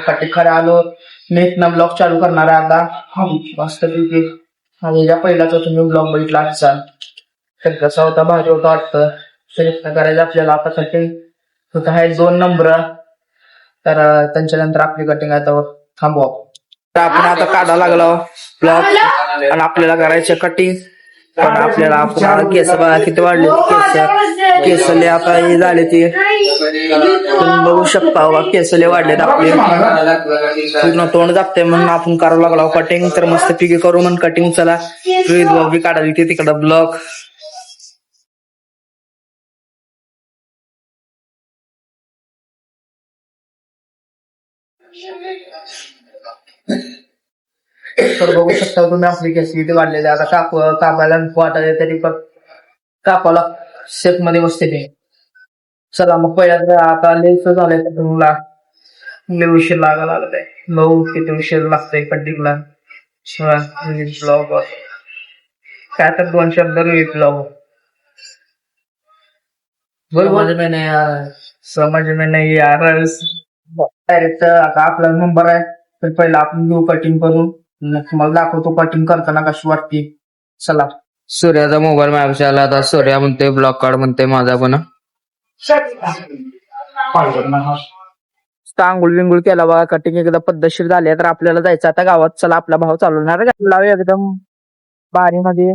साठी खरं आलो. मी इथनं ब्लॉग चालू करणार आहे आता. मस्त पैकी आणि या पहिलाच तुम्ही ब्लॉग बघितला असाल तर कसा होता, भारी होता वाटतं. प्रयत्न करायचा आपल्याला आता कटिंग होत आहे 2 नंबर. तर त्यांच्या नंतर आपली कटिंग आता थांबवा. तर आपण आता काढा लागलो ब्लॉग आणि आपल्याला करायचं कटिंग. पण आपल्याला आपण केस बघा किती वाढले. केसले आता हे झाले ते तुम्ही बघू शकता बघा. केसले वाढलेत आपले, पूर्ण तोंड जागते म्हणून आपण करावं लागलो कटिंग. तर मस्त पिके करू म्हणून कटिंग. चला रोहित भाऊ बी काढायला ते तिकडं ब्लॉग. तर बघू शकता तुम्ही आपली केस किती वाढलेली. आता कापायला वाटायला तरी पण कापाला शेप मध्ये बसते ते. चला मग पहिल्यांदा आता लेस झालंय तर तुला लय उशीर लागायला लागत आहे. भाऊ किती उशीर लागतोय कटिंगला. ब्लॉग काय तर 2 शब्द रोहित ब्लॉग. समझ में नहीं आ रहा है, समझ में नहीं आ रहा है. डायरेक्ट आता आपला नंबर आहे तर पहिला आपण घेऊ कटिंग करून. मला दाखवतो कटिंग करताना कशी वाटते. चला. सूर्याचा मोबाईल माझ्यापाशी आला. आता सूर्या म्हणते ब्लॉक कार्ड म्हणते माझा पण. आंघोळ विंगुळ केला बघा. कटिंग एकदा पद्धतशीर झाली तर आपल्याला जायचं आता गावात. चला आपला भाव चालवणार लावूया एकदम भारी मध्ये.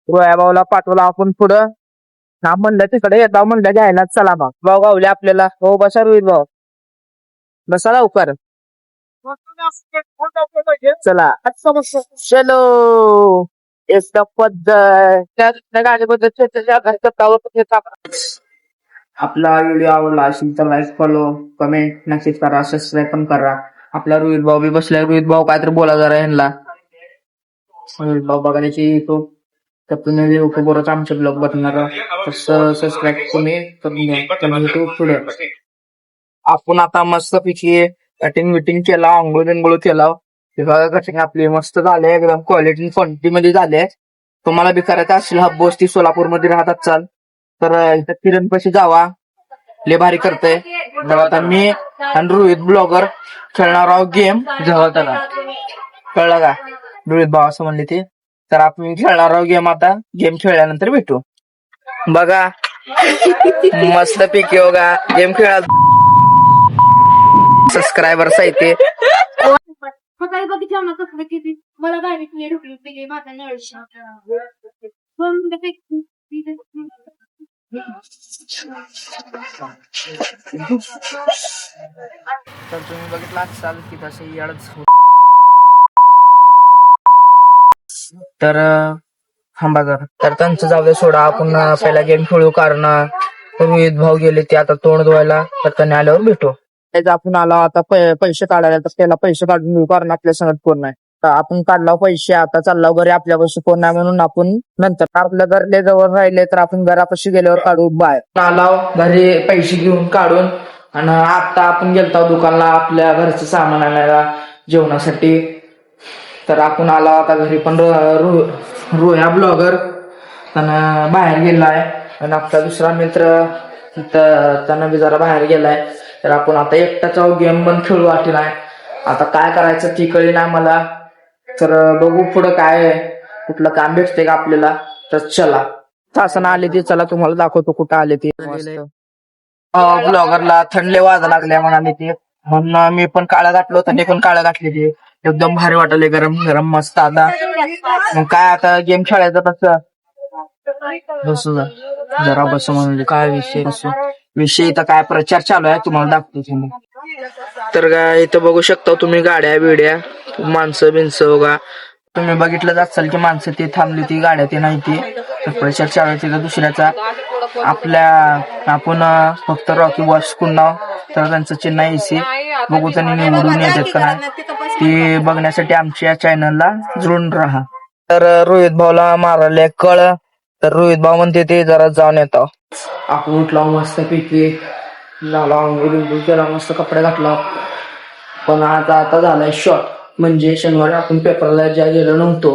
रोया भाऊला पाठवला आपण पुढं. ना म्हणलं तिकडे येता म्हणलं घ्यायला. चला मग भाऊ गावले आपल्याला. हो बसा रोहित भाऊ, बसा लवकर. चला चलो एकदम पद्धत गाडी पद्धत. आपला व्हिडिओ आवडला असेल तर लाईक, फॉलो, कमेंट नक्कीच करा. सबस्क्राईब पण करा. आपला रोहित भाऊ बी बसलाय. रोहित भाऊ काय तर बोला जरा ह्यांना. रोहित भाऊ बघायची युट्यूब तर तुम्ही युट्यूबवरच आमचे ब्लॉग बघणार. तसं सबस्क्राईब तुम्ही करून घ्या युट्यूब पुढे. आपण आता मस्त पैकी कटिंग विटिंग केला, आंघोळ बिंगोळ केला. कटिंग आपली मस्त झाले एकदम क्वालिटी क्वांटिटी मध्ये झाले. तुम्हाला बी करायचं असेल हब्बोस्ती सोलापूर मध्ये राहतात चाल तर इथं किरण पाशी जावा. लय भारी करतय. तर आता मी आणि रोहित ब्लॉगर खेळणार आहोत गेम. त्याला कळलं का रोहित भाऊ असं म्हणले ते. तर आपण खेळणार आहोत गेम. आता गेम खेळल्यानंतर भेटू. बघा मस्त पैकी होगा गेम खेळा. सबस्क्रायबर्स आहे ते. सकाळी बघितलं ना कसं किती मला गाडी क्लिअर होती माझा नळ. तर तुम्ही बघितलं असाल की तसे याडच. तर थांबा जरा. तर त्यांचं जाऊ दे सोडा. आपण पहिला गेम खेळू कारण रोहित भाऊ गेले ते आता तोंड धुवायला. तर त्यांनी आल्यावर भेटू. त्याचा आपण आला आता पैसे काढायला. तर त्याला पैसे काढून घेऊ कारण आपल्या संगत कोण नाही. तर आपण काढला पैसे. आता चालला घरी आपल्यापाशी कोण नाही म्हणून आपण नंतर आपल्या घरले जवळ राहिले तर आपण घरापाशी गेल्यावर काढू. बाहेर आलाव घरी पैसे घेऊन काढून. आणि आता आपण गेलतो दुकानला आपल्या घरचं सामान आणायला जेवणासाठी. तर आपण आलो आता घरी. पण रोया ब्लॉगर त्यानं बाहेर गेलाय आणि आपला दुसरा मित्र त्यानं बी जरा बाहेर गेलाय. तर आपण आता एकटाचा गेम पण खेळू वाटलाय. आता काय करायचं ती कळली नाही मला. तर बघू पुढं काय कुठलं काम भेटते का आपल्याला. तर चला सासन आले ते. चला तुम्हाला दाखवतो कुठं आले ते. ब्लॉगरला थंडले वाजा लागल्या म्हणाले ते. म्हणून मी पण काळा घातलो. त्यांनी पण काळा घातले ते. एकदम भारी वाटले गरम गरम मस्त. आता मग काय आता गेम खेळायचं तसं बस जरा बस म्हणजे काय विषय इथं काय प्रचार चालू आहे तुम्हाला दाखवतो तुम्ही. तर काय इथं बघू शकता तुम्ही गाड्या बिड्या माणसं बिनसं बघा. तुम्ही बघितलं असाल की माणसं ती थांबली ती गाड्या ती नाही ती. तर प्रचार चालू आहे तिथं दुसऱ्याचा. आपण फक्त रॉकी बॉस कुन्नाव तर त्यांचं चिन्ह एसी बघू त्यांनी निवडून येतात का नाही ती बघण्यासाठी आमच्या चॅनलला जोडून राहा. तर रोहित भाऊला मारायला कळ. तर रोहित भाऊ म्हणते ते जरा जाऊन येतो. आपण उठला मस्त पैकी झाला अंघोळ केला मस्त कपडे घातला. पण आता झालाय शॉर्ट. म्हणजे शनिवारी आपण पेपरला ज्या गेलो नव्हतो.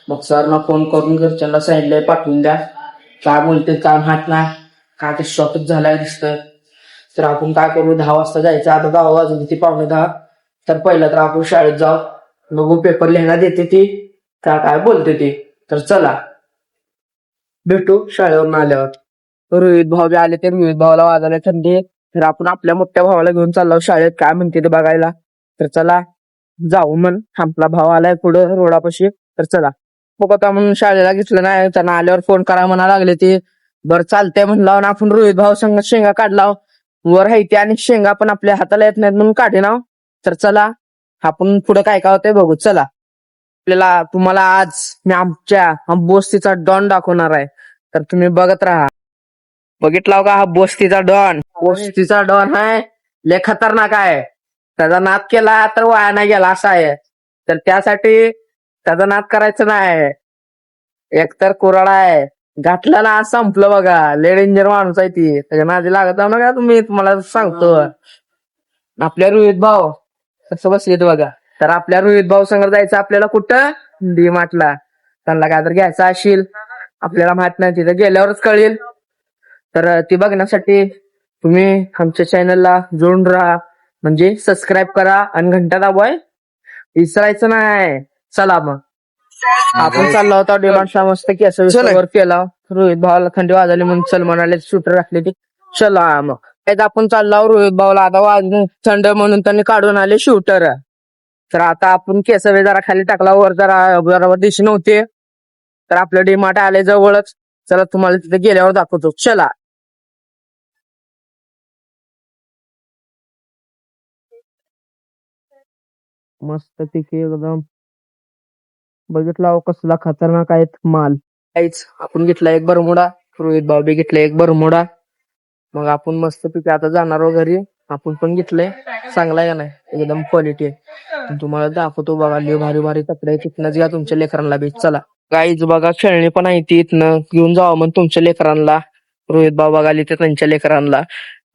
मग सरना फोन करून घरच्यांना सांगितलंय पाठवून द्या. काय बोलते काय माहित नाही. काय ते शॉर्टच झालाय दिसतंय. तर आपण काय करू 10 वाजता जायचं. आता 10 वाजून ती 9:45. तर पहिलं तर आपण शाळेत जाऊ, बघू पेपर लिहायला देते ती का काय बोलते ती. तर चला भेटू शाळेवरून आल्यावर. रोहित भाऊ बी आले, ते रोहित भावाला वाजायला थंडी. तर आपण आपल्या मोठ्या भावाला घेऊन चाललो शाळेत, काय म्हणते ते बघायला. तर चला जाऊ. म्हण आपला भाव आलाय पुढं रोडापाशी. तर चला बघ आता. म्हणून शाळेला घेतलं नाही, त्यांना आल्यावर फोन करा म्हणा लागले ते. बरं चालतंय म्हणलं. आणि आपण रोहित भाऊ संग शेंगा काढला वर हायती, आणि शेंगा पण आपल्या हाताला येत नाहीत म्हणून काढे ना. तर चला आपण पुढे काय काय होतंय बघू. चला तुम्हाला आज मी आमच्या बोस्तीचा डॉन दाखवणार आहे. तर तुम्ही बघत राहा. बघितला का हा बोस्तीचा डॉन? बोस्तीचा डॉन आहे, लय खतरनाक आहे. त्याचा नाद केला तर वाया नाही गेला असा आहे. तर त्यासाठी त्याचा नाद करायचं नाही. एकतर कुराडा आहे, घातला ना संपलं बघा. लय डेंजर माणूस आहे ती. त्याच्या नादी लागत जाऊ नका तुम्ही, तुम्हाला सांगतो. आपल्या रोहित भाऊ कसं बसलेत बघा. तर आपल्या रोहित भाऊ संग जायचं आपल्याला कुठं? डी मार्टला. त्यांना काय तर घ्यायचं असेल, आपल्याला माहित नाही, तिथं गेल्यावरच कळेल. तर ती बघण्यासाठी तुम्ही आमच्या चॅनलला जोडून राहा, म्हणजे सबस्क्राईब करा आणि घंटा दाबवाय विसरायचं नाही. चला मग आपण चाललो होता डिमांडचा मस्त केसवर केला. रोहित भावाला थंडी वाजली म्हणून चल म्हणाले, शूटर राखले ती. चला मग आपण चाललो. रोहित भाऊला आता थंड म्हणून त्यांनी काढून आले शूटर. तर आता आपण केसवे जरा खाली टाकला, वर जरा बरोबर दिशी नव्हते. तर आपलं डीमार्ट आले जवळच. चला तुम्हाला तिथे गेल्यावर दाखवतो. चला मस्त पैकी एकदम बघितला कसला खतरनाक आहेत माल. काहीच आपण घेतला एक बरमुडा, रोहित भाऊ बी घेतला एक बरमुडा. मग आपण मस्त पैकी आता जाणार घरी. आपण पण घेतलंय, चांगला आहे का नाही, एकदम क्वालिटी आहे. तुम्हाला दाखवतो बघा, लय भारी भारी कपडे आहे. तिथनच घ्या तुमच्या लेकरांना बी. चला काहीच बघा, खेळणी पण आहे ती, इथनं घेऊन जावा मग तुमच्या लेकरांना. रोहित भाऊ बघाली ते त्यांच्या लेकरांना.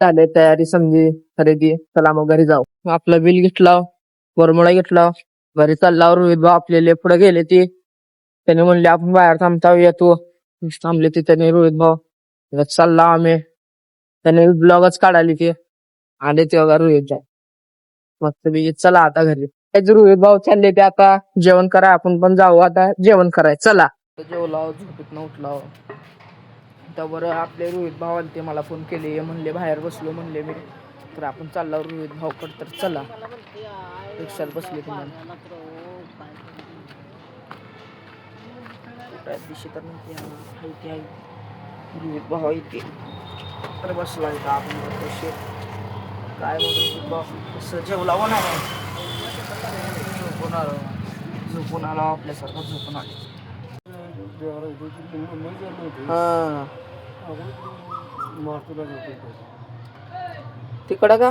झाले तयारी समजी खरेदी. चला मग घरी जाऊ. आपलं बिल घेतला, बरमुडा घेतला, घरी चालला. रोहित भाऊ आपल्याला पुढे गेले ती. त्याने म्हणले आपण बाहेर थांबता, येतो. थांबले ते त्याने रोहित भाऊ. चालला आम्ही. त्याने ब्लॉगच काढाली ते. आले ते बघा रोहित भाऊ मस्त बी. चला आता घरी. रोहित भाऊ चालले ते आता जेवण करा, आपण पण जाऊ आता जेवण कराय. चला जेवला, झोपेत उठला. त्यावर आपले रोहित भाऊ आले, ते मला फोन केले, म्हणले बाहेर बसलो म्हणले मी. तर आपण चाललो रोहित भाऊकडे. तर चला रिक्षात बसले तुम्हाला दिशी तर रोहित भाऊ इथे. तर बसला इथं आपण काय रोहित भाऊ कसं जेवला होणार. झोपून आला आपल्यासारखं झोपून आले. हा तिकडं का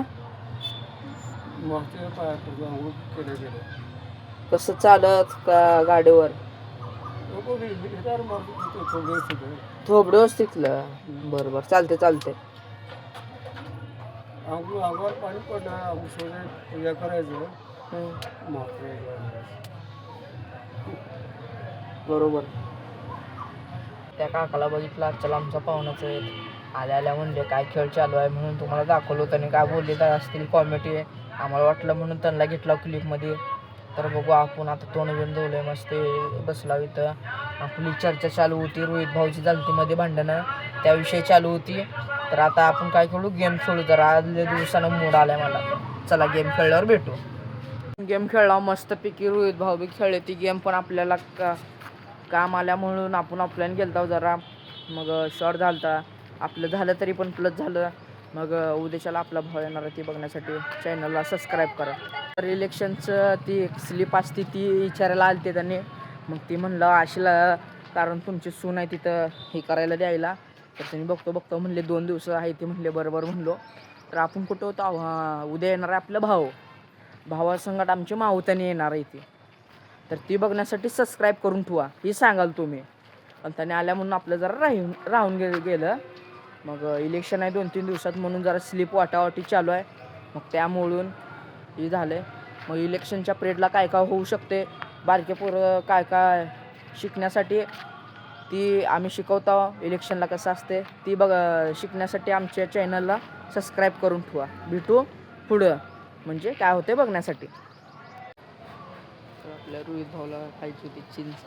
कसं चालत का गाडीवर? थोबडे तिथलं. बरोबर चालते चालते. बरोबर. त्या काकाला बघितला, चला आमचा पाहुणाच आल्या आल्या म्हणले काय खेळ चालू आहे म्हणून तुम्हाला दाखवलो. त्याने काय बोलले तर असतील कॉमेडी आम्हाला वाटलं म्हणून त्यांना घेतला क्लिप मध्ये. तर बघू आपण आता तोंड बिन धुवलंय, मस्त बसला इथं. आपली चर्चा चालू होती, रोहित भाऊची मध्ये भांडणं त्याविषयी चालू होती. तर आता आपण काय खेळू, गेम खेळू. जरा आज दिवसानं मूड आलाय मला. चला गेम खेळल्यावर भेटू. गेम खेळला मस्तपैकी. रोहित भाऊ बी खेळले ती गेम, पण आपल्याला काम आल्या म्हणून आपण ऑफलाईन गेलतो जरा. मग शॉर्ट झालता आपलं, झालं तरी पण प्लस झालं. मग उद्याच्याला आपला भाव येणार आहे ती बघण्यासाठी चॅनलला सबस्क्राईब करा. तर इलेक्शनचं ती स्लिप असते ती विचारायला आली ते त्यांनी. मग ती म्हणलं आशीला, कारण तुमची सून आहे तिथं हे करायला द्यायला. तर त्यांनी बघतो म्हणले 2 दिवस आहे ती म्हणले. बरोबर म्हणलो. तर आपण कुठं होतो, उद्या येणार आहे आपलं भावासंगत आमची मावतानी येणार आहे ती. तर ती बघण्यासाठी सबस्क्राईब करून ठेवा, ही सांगाल तुम्ही. आणि त्याने आल्या म्हणून आपलं जरा राहून गेलं. मग इलेक्शन आहे 2-3 दिवसात म्हणून जरा स्लिप वाटावाटी चालू आहे. मग त्यामुळून हे झालं आहे. मग इलेक्शनच्या पिरियडला काय काय होऊ शकते, बारके पोरं काय काय शिकण्यासाठी ती आम्ही शिकवतो. इलेक्शनला कसं असते ती शिकण्यासाठी आमच्या चॅनलला सबस्क्राईब करून ठेवा. भेटू पुढं म्हणजे काय होते बघण्यासाठी. आपल्या रोहित भाऊला खायची होती चिंच,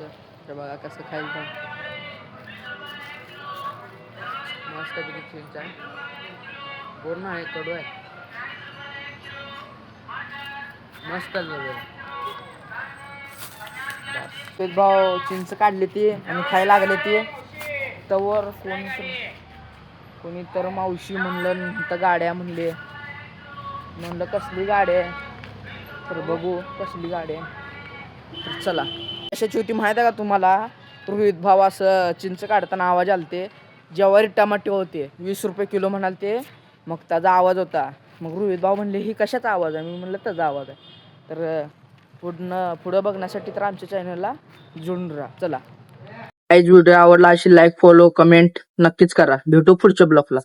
तर बघा कसं खायचं. मस्त किती चिंच आहे, पूर्ण आहे, कडू आहे, मस्त रोहित भाऊ चिंच काढली ती आणि खायला लागले ती. तवर कोणी तर मावशी म्हणलं, तर गाड्या म्हणले. म्हणलं कसली गाडी आहे, तर बघू कसली गाडी आहे. तर चला, कशाची होती माहिती आहे का तुम्हाला? रोहित भाऊ असं चिंच काढताना आवाज आलते. ज्वारी टमाटे होते 20 रुपये किलो म्हणाल ते, मग त्याचा आवाज होता. मग रोहित भाऊ म्हणले ही कशाचा आवाज आहे? मी म्हणलं त्याचा आवाज आहे. तर पुढं बघण्यासाठी तर आमच्या चॅनलला जोडून राहा. चला, व्हिडिओ आवडला असेल लाईक, फॉलो, कमेंट नक्कीच करा. भेटू पुढच्या ब्लॉगला.